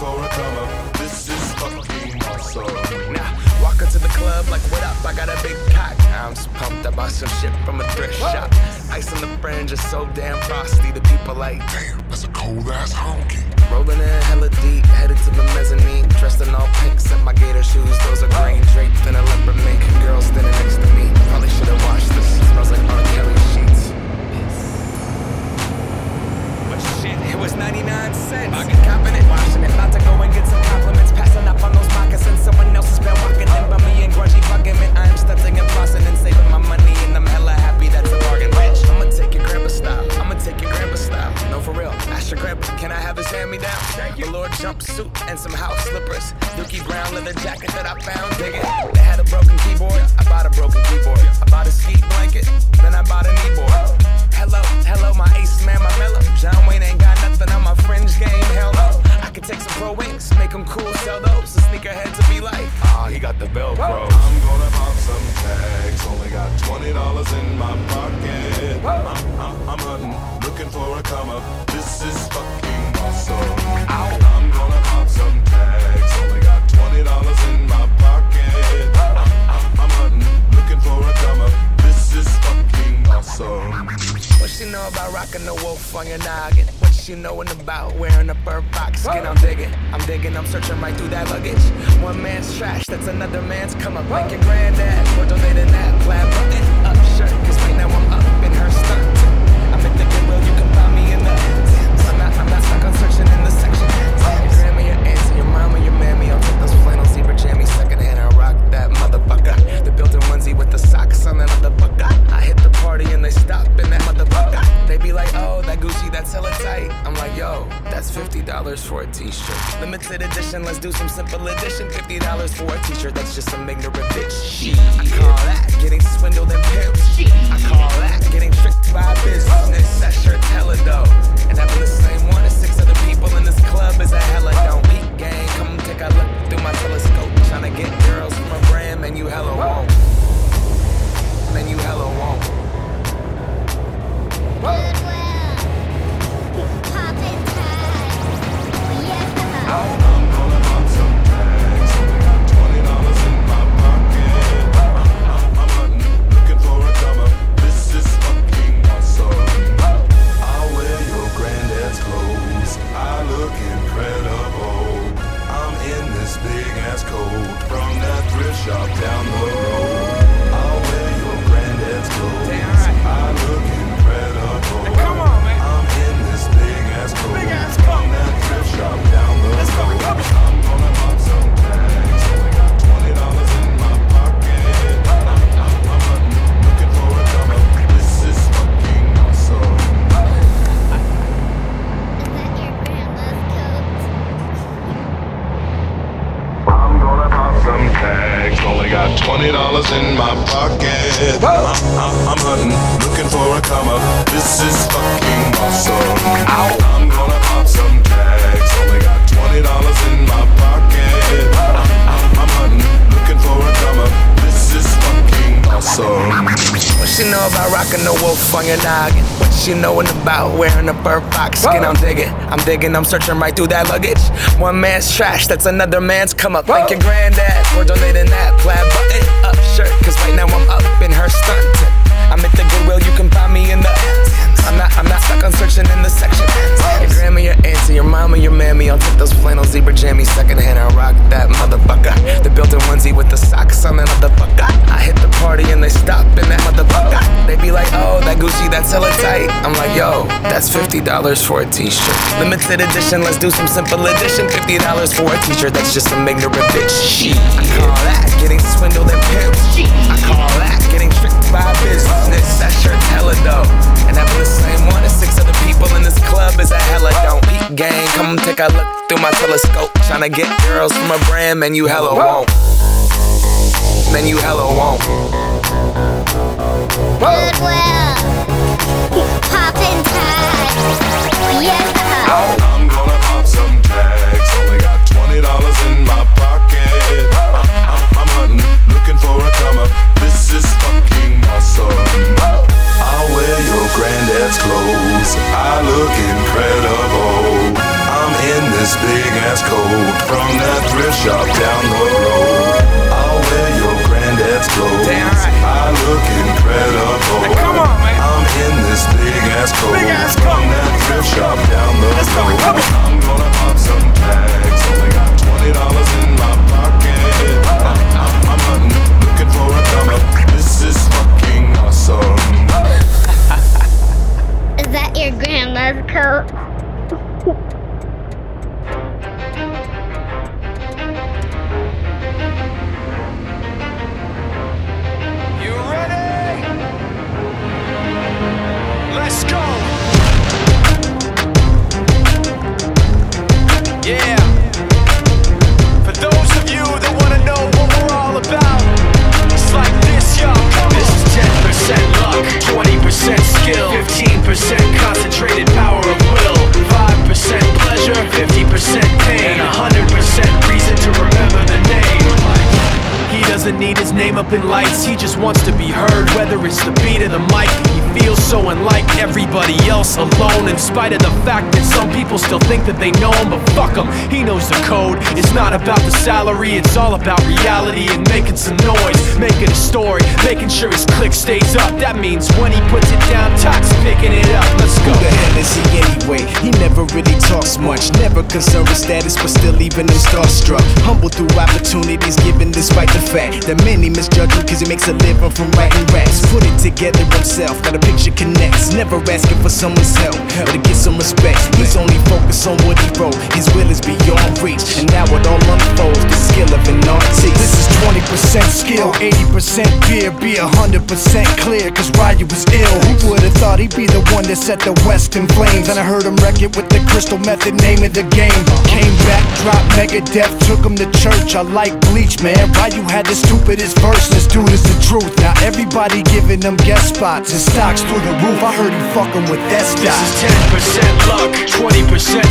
for a come up. This is fucking awesome. Now, walk into the club like, what up? I got a big cock. I'm just pumped. I bought some shit from a thrift shop. Ice on the fringe is so damn frosty. The people like, damn, that's a cold ass honky. Rolling in hella deep, headed to the mezzanine. Dressed in all pink, set my gator shoes. Those are green, draped in a leopard mink. Girl standing next to me. Probably should've washed this. Smells like R. Kelly sheets. But shit, it was 99 cents. I get copping it, washing it. About to go and get some compliments. Passing up on those moccasins. Someone else has been walking in by me and grungy fucking me. I am stunting and flossing and saving my money, and I'm hella happy that's a bargain, bitch. I'ma take your grandpa style. I'ma take your grandpa style. No, for real. Ask your grandpa, can I have his hand-me-down? Velour jumpsuit and some house slippers. Dookie brown leather jacket that I found. Dig it. They had a broken keyboard. I bought a broken keyboard. I bought a ski blanket. Then I bought a kneeboard. Hello, hello, my ace man, my mellow. John Wayne ain't got nothing on my fringe game. Hell no. I could take some pro wings, make them cool, sell those. The sneakerheads will be like, ah, he got the Velcro. I'm gonna pop some tags. Only got $20 in my pocket. I'm hunting, looking for a come up. This is fucking awesome. I'm gonna pop some tags. Only got $20 in my pocket. I'm hunting, looking for a come up. This is fucking awesome. What she know about rocking the wolf on your noggin? What she knowin' about wearing a fur fox skin? I'm digging, I'm searching right through that luggage. One man's trash, that's another man's come up. Like your granddad, or donating that plaid button up shirt. Cause right now I'm up in her skirt. I'm at the Goodwill, you can find me in the I'm not stuck on searching in the section. Your grandma, your auntie, your mama, your mammy. I'll take those flannel zebra jammies secondhand. I rock that motherfucker. The built-in onesie with the socks on that motherfucker. I hit the party and they stop in that motherfucker. They be like, oh, that Gucci, that's hella tight. I'm like, yo, that's $50 for a t-shirt. Limited edition, let's do some simple edition. $50 for a t-shirt, that's just some ignorant bitch. I call that getting swindled and pimped. I call that getting tricked by business. That shirt's hella dope. And having the same one as 6 other people in this club is a hella don't beat gang. Come take a look through my telescope. Tryna get girls from a brand, man, you hella won't. Man, you hella won't. Goodwill. Poppin' tags. Yeah. I'm gonna pop some tags. Only got $20 in my pocket. I'm hunting, looking for a come up. This is fucking awesome. I'll wear your granddad's clothes. I look incredible. I'm in this big ass coat from that thrift shop down the road. I'll wear your granddad's clothes. I look incredible. Come on, man. I'm in this big ass coat from that thrift shop down the road. I'm gonna pop some tags. Only got $20 in my pocket. I'm hunting, looking for a come up. This is fucking awesome. Is that your grandma's coat? I'm gonna pop some tags. Only got $20 in my pocket. I'm hunting, looking for a come up. This is fucking awesome. I'm gonna pop some tags. Only got $20 in my pocket. I'm hunting, looking for a come up. This is fucking awesome. What she know about rocking the wolf on your noggin? What she knowin' about wearing a fur fox skin? I'm digging, I'm searching right through that luggage. One man's trash, that's another man's come up. Thank your granddad for donating that plaid button up shirt. Cause right now I'm up in her skirt. I'm at the Goodwill, you can find me in the I'm not stuck on searching in the section. Your grandma, your auntie, your mama, your mammy. I'll take those flannel zebra jammies secondhand. I rock that motherfucker. The built-in onesie with the socks on that motherfucker. I hit the party and they stop in that motherfucker. They be like, oh, that Gucci, that's hella tight. I'm like, yo, that's $50 for a t-shirt. Limited edition, let's do some simple edition. $50 for a t-shirt, that's just some ignorant bitch. I call that getting swindled and pimped. I call that getting tricked by business. That shirt's hella dope. And having the same one as 6 other people in this club is a hella don't beat gang. Come take a look through my telescope. Tryna get girls from a brand, man, you hella won't. Man, you hella won't. Goodwill. Poppin' tags. Yeah. I'm gonna pop some tags. Only got $20 in my pocket. I'm hunting, looking for a come up. This is fucking awesome. I'll wear your granddad's clothes. I look incredible. I'm in this big ass granddad's coat from that thrift shop down the road. I'll wear your granddad's clothes. Damn right. I look incredible. Now come on, man. I'm in this big ass coat Big-ass from coat. that thrift shop down the Let's go. road. Come on. I'm gonna pop some tags. Only got $20 in my pocket. I'm hunting, looking for a come up. This is fucking awesome. Is that your grandma's coat? You ready? Let's go. Yeah. For those of you that want to know what we're all about, it's like this, y'all. Come This on. is 10% luck, 20% skill, 15% concentrated power of will, 5% pleasure, 50% pain, and 100% reason to remember the name. He doesn't need his name up in lights, he just wants to be heard, whether it's the beat of the mic. He feels so unlike everybody else, alone, in spite of the fact that some people still think that they know him, but fuck him, he knows the code. It's not about the salary, it's all about reality and making some noise, making a story, making sure his click stays up. That means when he puts it down, Tox picking it up. Let's go. Who the hell is he anyway? He never really talks much, never concerned with status, but still leaving him starstruck. Humble through opportunities given despite the fact that many misjudge him cause he makes a living from writing raps. Put it together himself, got a picture connects, never asking for someone's help or to get some respect. He's only focused on what he wrote, his will is beyond reach, and now it all unfolds, the skill of an artist. This is 20% skill, 80% fear, be 100% clear, cause Ryu was ill. Who would've thought he'd be the one that set the West in flames? And I heard him wreck it with the Crystal Method, name of the game. Came back, dropped Megadeth, took him to church. I like Bleach, man. Ryu had the stupidest verse, this dude is the truth. Now everybody giving them guest spots and stocks through the roof. I heard he fucking with that stock. This is 10% luck, 20%